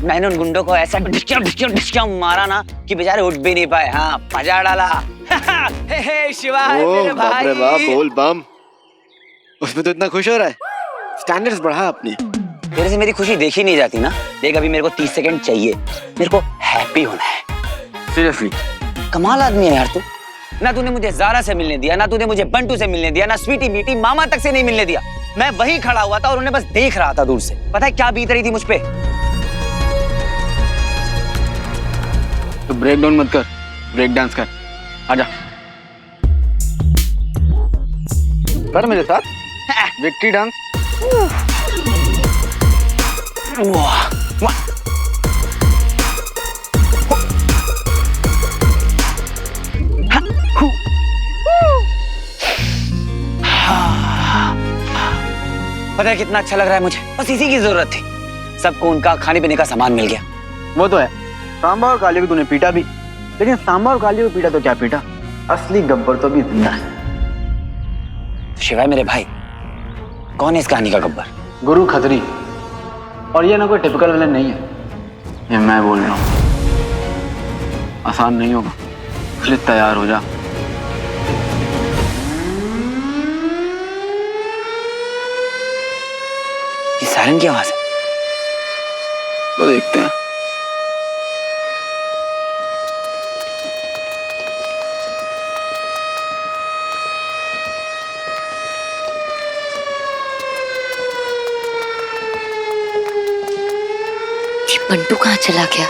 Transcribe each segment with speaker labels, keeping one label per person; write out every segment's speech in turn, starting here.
Speaker 1: मैंने उन गुंडों को ऐसा ढिचक्यों मारा ना कि बेचारे उठ भी नहीं पाए। हाँ, मजा डाला। हे शिवा मेरे भाई।
Speaker 2: बाप रे बाप, बोल बम। उसमें तो इतना खुश हो रहा है, स्टैंडर्ड्स बढ़ा अपने।
Speaker 1: तेरे से मेरी खुशी देखी नहीं जाती ना। देख अभी मेरे को 30 सेकंड चाहिए, मेरे को हैप्पी होना है।
Speaker 2: सीरियसली
Speaker 1: कमाल आदमी है यार तू। ना तूने मुझे ज़ारा से मिलने दिया, ना तूने मुझे बंटू से मिलने दिया, ना स्वीटी मीटी मामा तक से नहीं मिलने दिया। मैं वहीं खड़ा हुआ था और उन्हें बस देख रहा था दूर से। पता है क्या बीत रही थी मुझ पे?
Speaker 2: तो ब्रेक डाउन मत कर, ब्रेक डांस कर। आजा कर मेरे साथ विक्ट्री डांस।
Speaker 1: वाह वाह। पता है कितना अच्छा लग रहा है मुझे। बस इसी की जरूरत थी। सबको उनका खाने पीने का सामान मिल गया।
Speaker 2: वो तो है, सांबा और काली को तूने पीटा भी, लेकिन सांबा और काली को पीटा तो क्या पीटा, असली गब्बर तो भी जिंदा है।
Speaker 1: शिवाय मेरे भाई, कौन है इस कहानी का गब्बर?
Speaker 2: गुरु खत्री। और ये ना कोई टिपिकल विलन नहीं है, ये मैं बोल रहा हूँ। आसान नहीं होगा, इसलिए तैयार हो जा।
Speaker 1: ये सायरन की आवाज है।
Speaker 2: तो देखते हैं।
Speaker 3: ये बंटू कहाँ चला गया?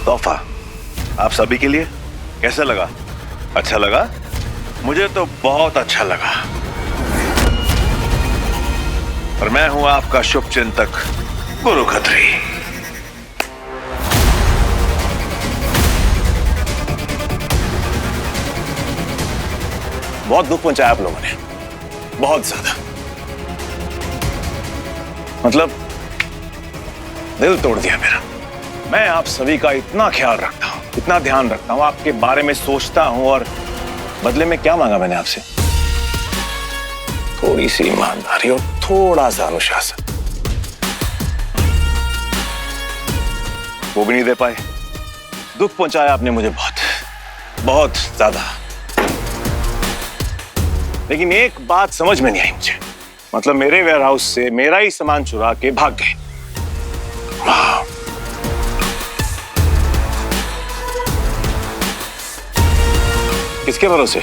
Speaker 4: तोहफा आप सभी के लिए कैसा लगा? अच्छा लगा? मुझे तो बहुत अच्छा लगा। और मैं हूं आपका शुभ चिंतक गुरु खत्री। बहुत दुख पहुंचाया आप लोगों ने, बहुत ज्यादा। मतलब दिल तोड़ दिया मेरा। मैं आप सभी का इतना ख्याल रखता हूं, इतना ध्यान रखता हूं, आपके बारे में सोचता हूं, और बदले में क्या मांगा मैंने आपसे? थोड़ी सी ईमानदारी और थोड़ा सा अनुशासन। वो भी नहीं दे पाए। दुख पहुंचाया आपने मुझे बहुत बहुत ज्यादा। लेकिन एक बात समझ में नहीं आई मुझे। मतलब मेरे वेयर हाउस से मेरा ही सामान चुरा के भाग गए। वाह। किसके भरोसे?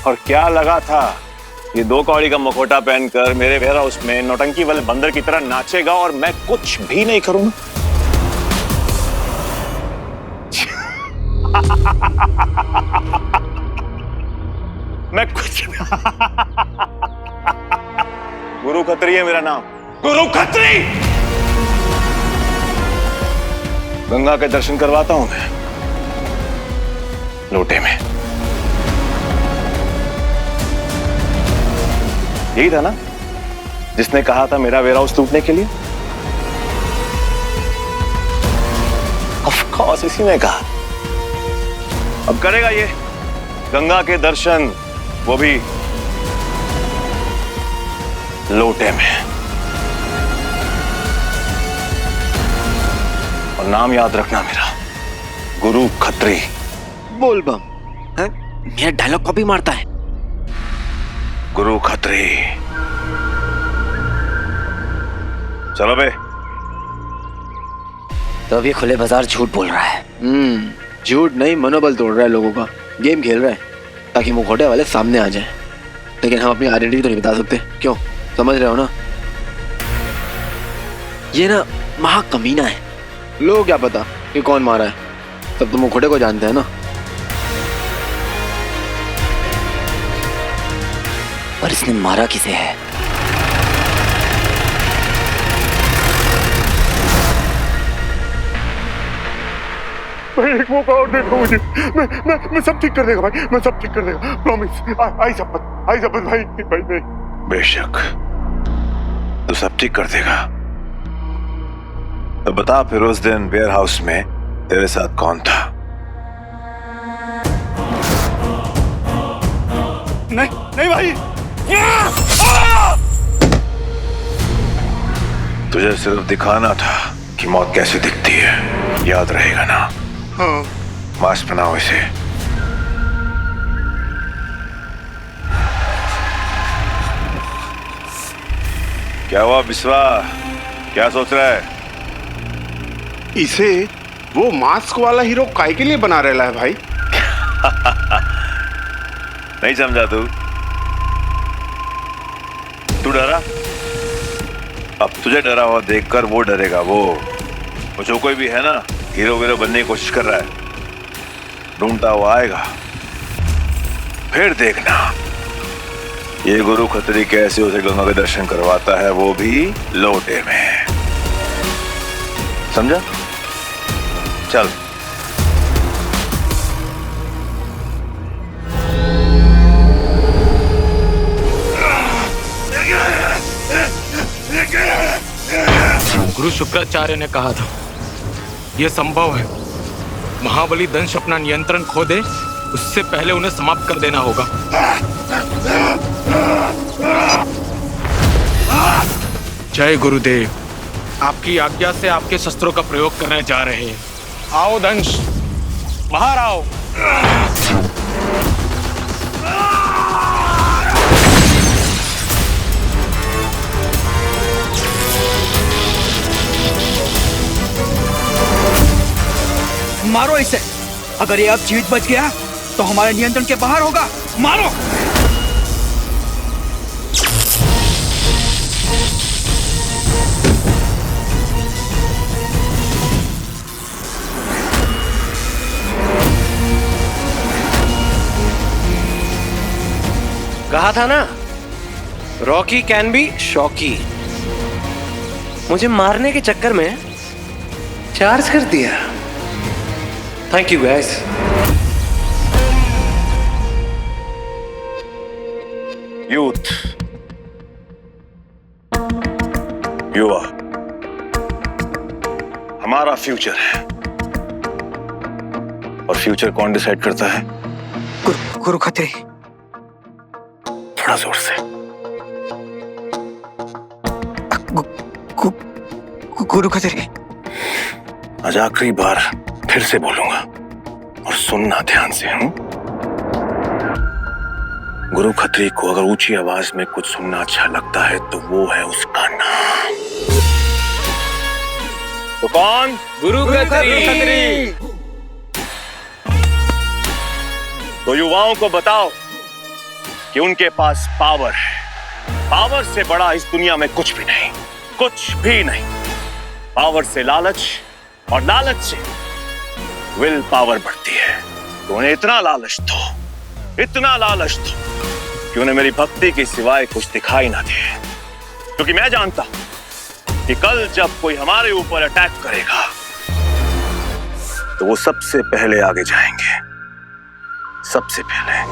Speaker 4: और क्या लगा था ये 2 कौड़ी का मुखौटा पहनकर मेरे वेयर हाउस में नौटंकी वाले बंदर की तरह नाचेगा और मैं कुछ भी नहीं करूंगा? मैं कुछ गुरु खत्री है मेरा नाम, गुरु खत्री। गंगा के दर्शन करवाता हूं मैं लोटे में। यही था ना जिसने कहा था मेरा वेयर हाउस लूटने के लिए? ऑफ कोर्स इसी ने कहा। अब करेगा ये गंगा के दर्शन, वो भी लोटे में। और नाम याद रखना मेरा, गुरु खत्री।
Speaker 2: बोल बम है? मेरा डायलॉग कॉपी मारता है।
Speaker 4: गुरु खत्री। चलो बे,
Speaker 1: तो अब ये खुले बाजार झूठ बोल रहा है।
Speaker 2: झूठ नहीं, मनोबल तोड़ रहा है लोगों का, गेम खेल रहा है ताकि मुखौटे वाले सामने आ जाए। लेकिन हम अपनी आइडेंटिटी तो नहीं बता सकते, क्यों? समझ रहे हो ना? ये ना महा कमीना है, लोगों क्या पता कि कौन मारा है, सब तो मुखौटे को जानते हैं ना।
Speaker 1: और इसने मारा किसे है?
Speaker 5: भाई एक मौका और दे दो मुझे, मैं सब ठीक कर देगा भाई, मैं सब ठीक कर देगा, प्रॉमिस। आई शपथ भाई, भाई नहीं।
Speaker 4: बेशक तू सब ठीक कर देगा। तो बता फिर उस दिन वेयर हाउस में तेरे साथ कौन था?
Speaker 5: नहीं भाई।
Speaker 4: तुझे सिर्फ दिखाना था कि मौत कैसे दिखती है, याद रहेगा ना?
Speaker 5: हाँ।
Speaker 4: मास्क बनाओ इसे। क्या हुआ बिस्वा, क्या सोच रहा है?
Speaker 5: इसे वो मास्क वाला हीरो काय के लिए बना रहा है भाई?
Speaker 4: नहीं समझा तू डरा? अब तुझे डरा हुआ देखकर वो डरेगा। वो जो कोई भी है ना, हीरो वीरो बनने की कोशिश कर रहा है, ढूंढता हुआ आएगा। फिर देखना ये गुरु खत्री कैसे उसे गंगा के दर्शन करवाता है, वो भी लोटे में। समझा? चल।
Speaker 6: गुरु शुक्राचार्य ने कहा था यह संभव है, महाबली दंश अपना नियंत्रण खो दे उससे पहले उन्हें समाप्त कर देना होगा। जय गुरुदेव, आपकी आज्ञा से आपके शस्त्रों का प्रयोग करने जा रहे हैं। आओ दंश, बाहर आओ।
Speaker 7: मारो इसे। अगर ये अब जीवित बच गया तो हमारे नियंत्रण के बाहर होगा। मारो।
Speaker 8: कहा था ना, रॉकी कैन बी शॉकी। मुझे मारने के चक्कर में चार्ज कर दिया। Thank you guys.
Speaker 4: यूथ, युवा हमारा फ्यूचर है। और फ्यूचर कौन डिसाइड करता है?
Speaker 7: गुरु खत्री।
Speaker 4: थोड़ा जोर से।
Speaker 7: गुरु खत्री।
Speaker 4: आज आखिरी बार फिर से बोलूंगा और सुनना ध्यान से। गुरु खत्री को अगर ऊंची आवाज में कुछ सुनना अच्छा लगता है तो वो है उसका नाम। तो कौन?
Speaker 8: गुरु खत्री।
Speaker 4: तो युवाओं को बताओ कि उनके पास पावर है। पावर से बड़ा इस दुनिया में कुछ भी नहीं, कुछ भी नहीं। पावर से लालच और लालच से विल पावर बढ़ती है। तो उन्हें इतना लालच दो, इतना लालच दो कि उन्हें मेरी भक्ति के सिवाय कुछ दिखाई ना दे। क्योंकि मैं जानता कि कल जब कोई हमारे ऊपर अटैक करेगा तो वो सबसे पहले आगे जाएंगे, सबसे पहले।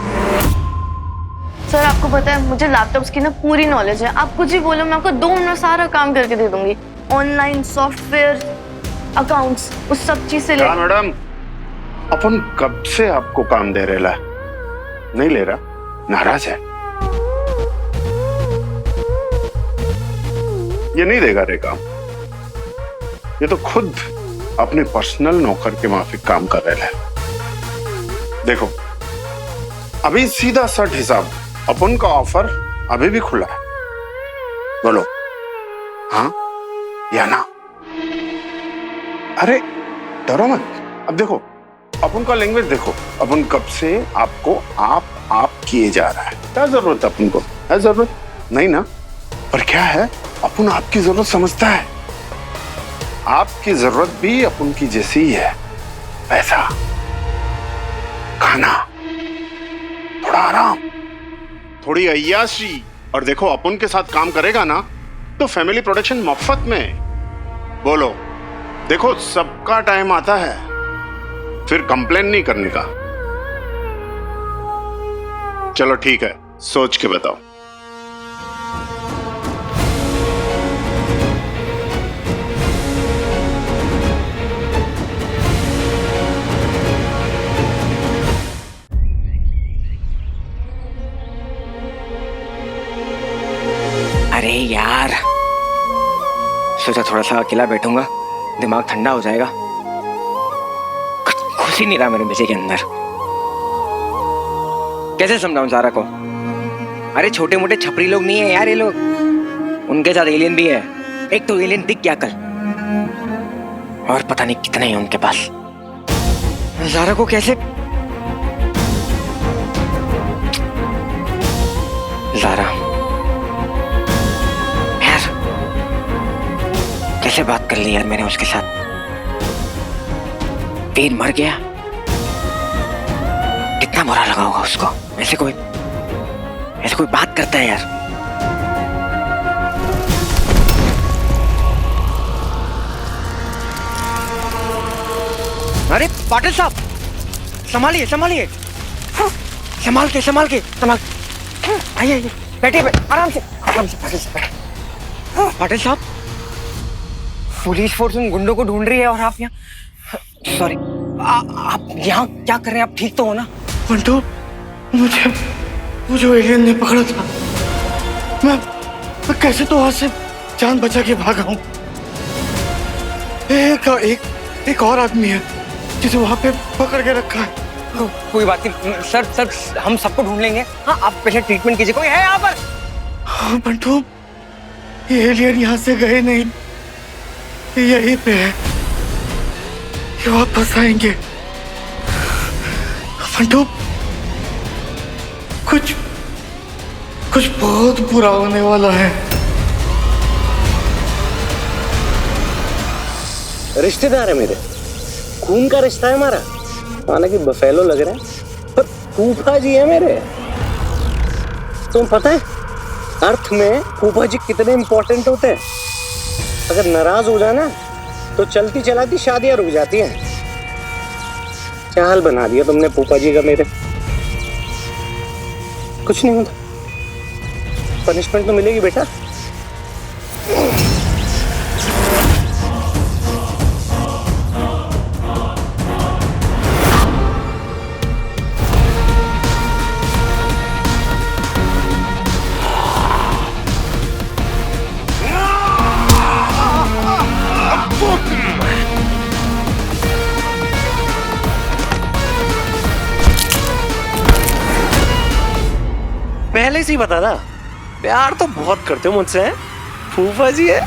Speaker 9: सर आपको पता है मुझे लैपटॉप्स की ना पूरी नॉलेज है। आप कुछ ही बोलो, मैं आपको 2 मिनट में सारा काम करके दे दूंगी। ऑनलाइन सॉफ्टवेयर, अकाउंट्स, उस सब चीज से
Speaker 5: क्या मैडम, अपन कब से आपको काम दे रहे ला? नहीं ले रहा? नाराज है? ये नहीं देगा रे काम। ये तो खुद अपने पर्सनल नौकर के माफिक काम कर रहे हैं। देखो अभी सीधा सट हिसाब, अपन का ऑफर अभी भी खुला है। बोलो हाँ या ना? अरे डरो मत। अब देखो अपन का लैंग्वेज देखो, अपन कब से आपको आप किए जा रहा है। क्या जरूरत है अपन को? है जरूरत नहीं ना? पर क्या है, अपन आपकी जरूरत समझता है। आपकी जरूरत भी अपन की जैसी ही है। पैसा, खाना, थोड़ा आराम, थोड़ी अय्याशी। और देखो अपन के साथ काम करेगा ना तो फैमिली प्रोटेक्शन मुफ्त में। बोलो, देखो सबका टाइम आता है, फिर कंप्लेन नहीं करने का। चलो ठीक है, सोच के बताओ।
Speaker 1: अरे यार, सोचा थोड़ा सा अकेला बैठूंगा, दिमाग ठंडा हो जाएगा। कुछ घुस ही नहीं रहा मेरे बेचे के अंदर। कैसे समझाऊं ज़ारा को? अरे छोटे मोटे छपरी लोग नहीं है यार ये लोग, उनके साथ एलियन भी है। एक तो एलियन दिख गया कल, और पता नहीं कितने हैं उनके पास। ज़ारा को कैसे? ज़ारा यार, कैसे बात कर ली यार मैंने उसके साथ। वीर मर गया, कितना बुरा लगा होगा उसको। ऐसे कोई बात करता है यार। अरे पाटिल साहब, संभालिए संभालिए, संभाल के आइए बैठिए, आराम से पाटिल साहब। पाटिल साहब, पुलिस फोर्स उन गुंडों को ढूंढ रही है और आप यहाँ, सॉरी, आप यहाँ क्या कर रहे हैं? आप ठीक तो हो ना?
Speaker 7: पंटू, मुझे एलियन ने पकड़ा था। मैं कैसे तो वहां से जान बचा के भागा हूँ। एक और आदमी है जिसे वहां पे पकड़ के रखा है।
Speaker 1: कोई बात नहीं सर, हम सबको ढूंढ लेंगे। हाँ, आप पहले ट्रीटमेंट कीजिए। कोई है यहाँ पर?
Speaker 7: हाँ पंटू, ये एलियन यहाँ से गए नहीं, यहीं पे है, ये वापस आएंगे। पंटू, कुछ बहुत बुरा होने वाला है।
Speaker 8: रिश्तेदार है मेरे, खून का रिश्ता है हमारा। हालांकि बफेलो लग रहा है, पर फूफा जी है मेरे। तुम्हें पता है अर्थ में फूफा जी कितने इंपॉर्टेंट होते हैं? अगर नाराज हो जाए ना तो चलती चलाती शादियां रुक जाती हैं। क्या हाल बना दिया तुमने फूफा जी का मेरे। कुछ नहीं होता, पनिशमेंट तो मिलेगी बेटा। पहले से ही बता था, प्यार तो बहुत करते हो मुझसे, हैं? फूफा जी है।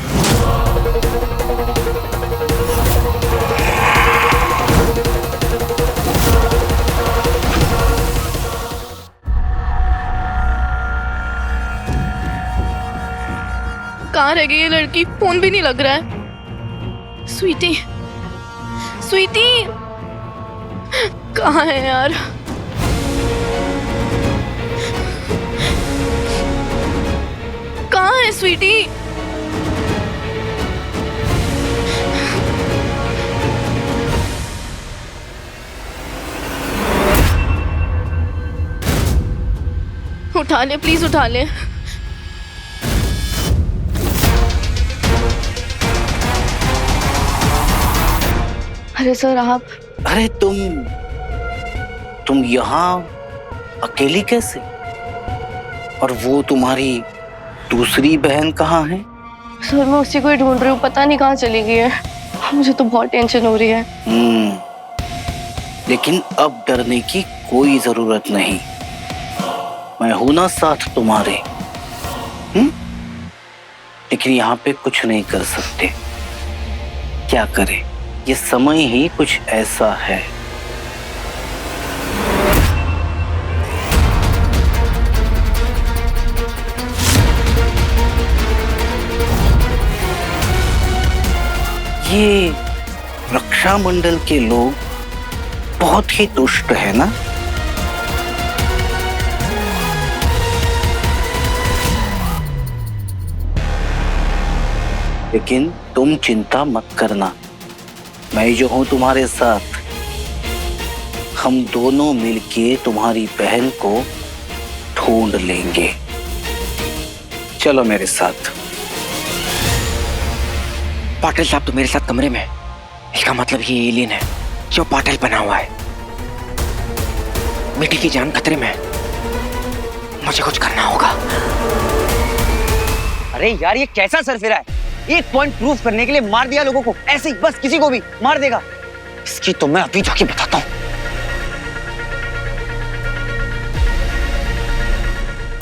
Speaker 9: कहाँ रह गई ये लड़की? फोन भी नहीं लग रहा है। स्वीटी, कहाँ है यार? कहाँ है स्वीटी? उठा ले प्लीज, उठा ले। अरे सर आप।
Speaker 10: अरे तुम यहाँ अकेली कैसे? और वो तुम्हारी दूसरी बहन कहाँ है?
Speaker 9: सर मैं उसी को ही ढूंढ रही हूँ, पता नहीं कहाँ चली गई है। मुझे तो बहुत टेंशन हो रही है।
Speaker 10: लेकिन अब डरने की कोई जरूरत नहीं, मैं हूं ना साथ तुम्हारे। लेकिन यहाँ पे कुछ नहीं कर सकते। क्या करें, ये समय ही कुछ ऐसा है। ये रक्षा मंडल के लोग बहुत ही दुष्ट है ना? लेकिन तुम चिंता मत करना, मैं जो हूं तुम्हारे साथ। हम दोनों मिलके तुम्हारी बहन को ढूंढ लेंगे। चलो मेरे साथ।
Speaker 1: पाटिल साहब तो मेरे साथ कमरे में, इसका मतलब ये एलियन है जो पाटिल बना हुआ है। मिट्टी की जान खतरे में, मुझे कुछ करना होगा।
Speaker 11: अरे यार, ये कैसा सरफिरा है? एक पॉइंट प्रूफ करने के लिए मार दिया लोगों को, ऐसे ही बस किसी को भी मार देगा। इसकी तो मैं अभी जाके बताता हूँ।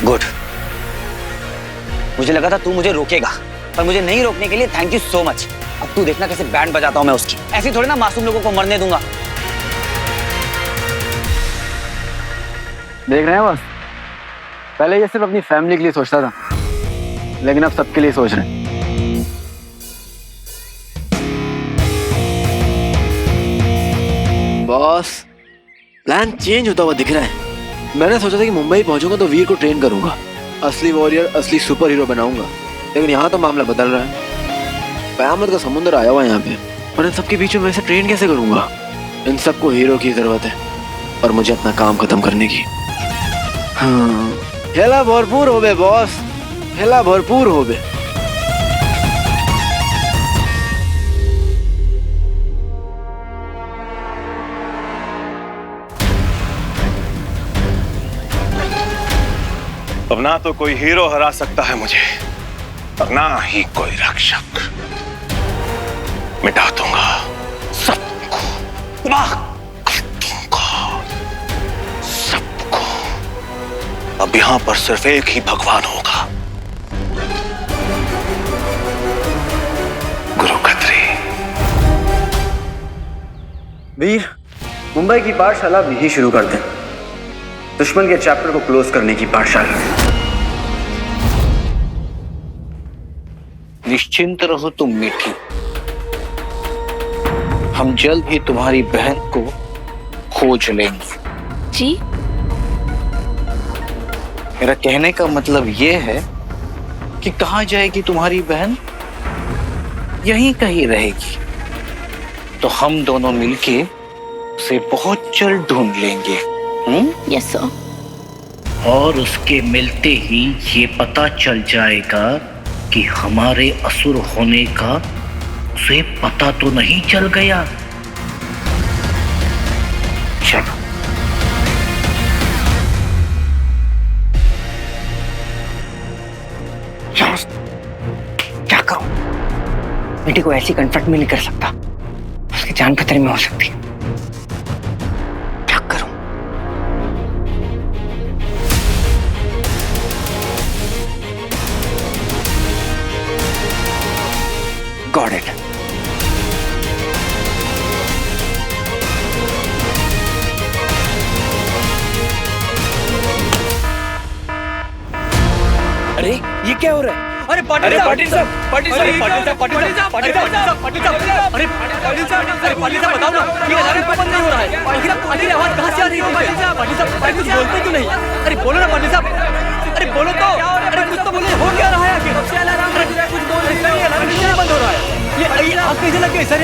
Speaker 11: गुड, मुझे लगा था तू मुझे रोकेगा, पर मुझे नहीं रोकने के लिए थैंक यू सो मच। अब तू देखना कैसे बैंड बजाता हूं मैं उसकी। ऐसे थोड़ी ना मासूम लोगों को मरने दूंगा।
Speaker 2: देख रहे हैं बस, पहले ये सिर्फ अपनी फैमिली के लिए सोचता था, लेकिन अब सबके लिए सोच रहे हैं। बॉस, प्लान चेंज होता हुआ दिख रहा है। मैंने सोचा था कि मुंबई पहुंचूंगा तो वीर को ट्रेन करूंगा, असली वॉरियर, असली सुपर हीरो बनाऊंगा। लेकिन यहाँ तो मामला बदल रहा है। कयामत का समुद्र आया हुआ है यहाँ पे, और इन सबके बीच में मैं इसे ट्रेन कैसे करूंगा? इन सबको हीरो की जरूरत है और मुझे अपना काम खत्म करने की। हाँ, हेला भरपूर हो बे बॉस, हेला भरपूर हो बे।
Speaker 4: अब ना तो कोई हीरो हरा सकता है मुझे, और ना ही कोई रक्षक। मिटा दूंगा सबको, तबाह कर दूंगा सबको। अब यहां पर सिर्फ एक ही भगवान होगा, गुरु खत्री।
Speaker 11: वीर, मुंबई की पाठशाला भी ही शुरू कर दें। दुश्मन के चैप्टर को क्लोज करने की पाठशाला।
Speaker 10: निश्चिंत रहो तुम मीठी, हम जल्द ही तुम्हारी बहन को खोज लेंगे।
Speaker 3: जी?
Speaker 10: मेरा कहने का मतलब ये है कि कहाँ जाएगी तुम्हारी बहन? यहीं कहीं रहेगी, तो हम दोनों मिलके उसे बहुत जल्द ढूंढ लेंगे।
Speaker 3: Yes sir.
Speaker 10: और उसके मिलते ही ये पता चल जाएगा कि हमारे असुर होने का उसे पता तो नहीं चल गया। चलो।
Speaker 1: क्या करूं? बेटी को ऐसी कन्फ्रंट में नहीं कर सकता, उसकी जान खतरे में हो सकती है। क्या करूं? Got it.
Speaker 11: अरे ये क्या हो रहा है? अरे पाटिल साहब, पाटिल साहब, पाटिल साहब, पाटिल साहब, पाटिल साहब, पाटिल साहब, पाटिल साहब, अरे पाटिल साहब, अरे पाटिल साहब बताओ ना, ये अलार्म क्यों बंद नहीं हो रहा है? आखिर पाटिल आवाज कहाँ से आ रही है? पाटिल साहब, पाटिल साहब, अरे कुछ बोलते क्यों नहीं? अरे बोलो ना पाटिल साहब, अरे बोलो तो, अरे कुछ तो बोलो, हो क्या रहा है आखिर? कुछ बोल नहीं, अलार्म क्यों बंद हो रहा है? ये आग कैसे लग गई सर?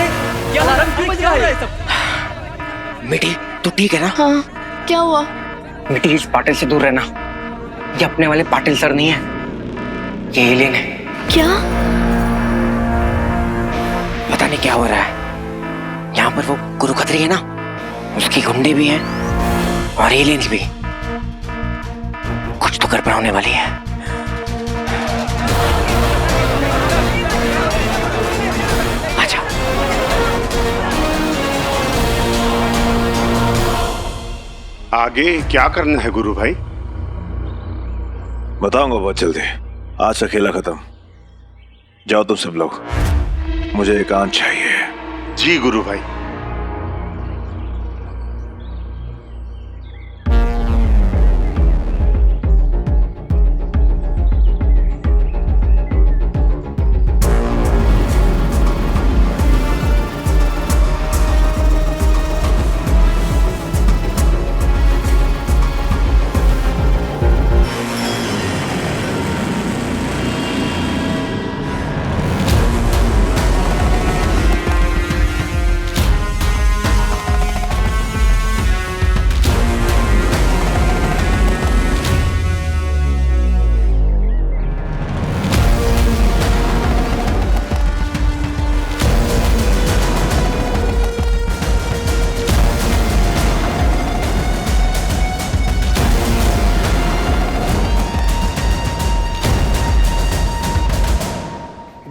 Speaker 11: ये अलार्म क्यों बज रहा है सब?
Speaker 1: मिठी, तू ठीक है ना?
Speaker 3: हाँ, क्या हुआ?
Speaker 1: मिठी, इस पाटिल से दूर रहना। ये अपने वाले पाटिल सर नहीं है, ये एलियन है।
Speaker 3: क्या?
Speaker 1: पता नहीं क्या हो रहा है। यहाँ पर वो गुरु खत्री है ना, उसकी गुंडे भी हैं और एलियंस भी। कुछ तो गड़बड़ होने वाली है। आजा।
Speaker 5: आगे क्या करना है गुरु भाई?
Speaker 4: बताऊंगा बहुत जल्दी। आज का खेला खत्म। जाओ तुम सब लोग, मुझे एकांत चाहिए।
Speaker 5: जी गुरु भाई।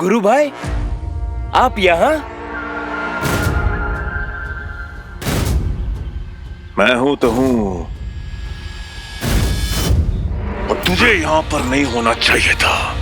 Speaker 11: गुरु भाई, आप यहाँ?
Speaker 4: मैं हूं तो हूं, और तुझे यहां पर नहीं होना चाहिए था।